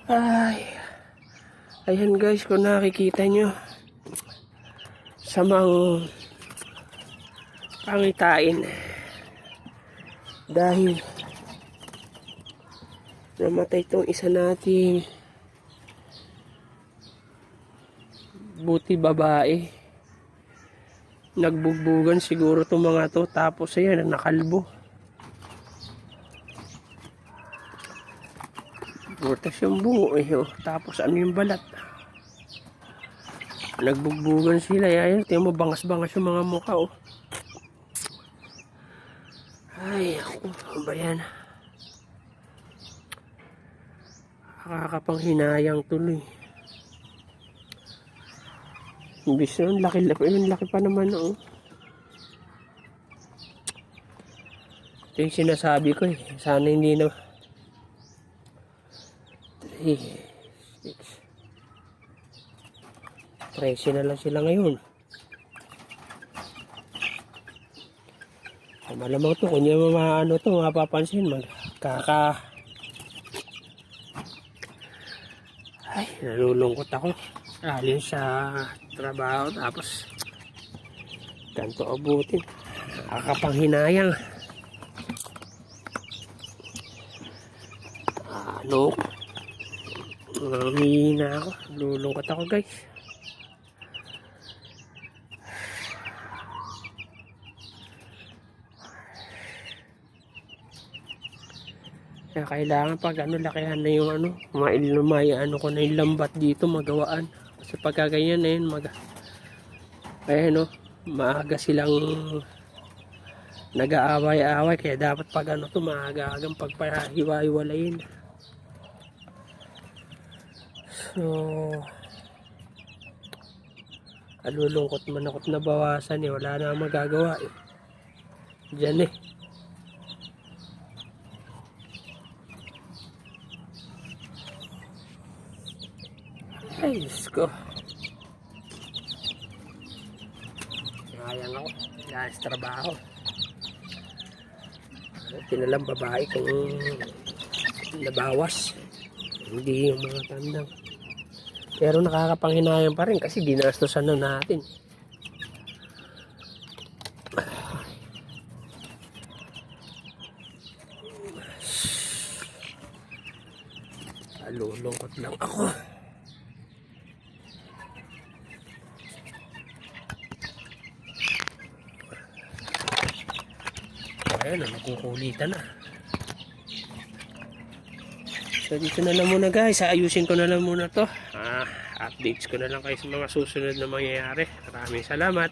Ay, ayan guys, kung nakikita nyo, samang pangitain dahil namatay itong isa nating buti babae. Nagbugbugan siguro itong mga to, tapos ayan, nakalbo. Butas yung bungo oh. Tapos ano yung balat. Nagbugbugan sila. Ayan, tingnan mo, bangas-bangas yung mga mukha oh. Ay, ako, ano ba yan? Nakakapanghinayang tuloy. Imbis nun, laki pa naman oh. Ito yung sinasabi ko eh. Sana hindi na 3, 6, 13 na lang sila ngayon. Malamang to, kung yung ano to, mapapansin, ay, nalulungkot ako. Alin sa trabaho, tapos ganito abutin. Nakakapanghinayang. Ano? Hihina ako. Lulungkot ako guys. Kaya kailangan pag ano, lakihan na yung ano, ano ko na yung lambat dito, magawaan. Kasi pagka ganyan na yun, ayan o, maaga silang nag-aaway-aaway. Kaya dapat pag ano to, maaga-agang pagpahiwa-hiwalayin. So, alulungkot man ako't nabawasan eh. Wala na magagawa eh. Diyan eh. Ay, Diyos ko. Sayang ako. Dahil sa trabaho. Tinalang babae kung nabawas. Hindi yung mga tandang. Pero nakakapanghinayang pa rin kasi ginastosan na natin. Alulungkot lang ako. Ayan, nakukulitan na. So dito na lang muna guys, ayusin ko na lang muna to. Updates ko na lang kayo sa mga susunod na mangyayari. Maraming salamat.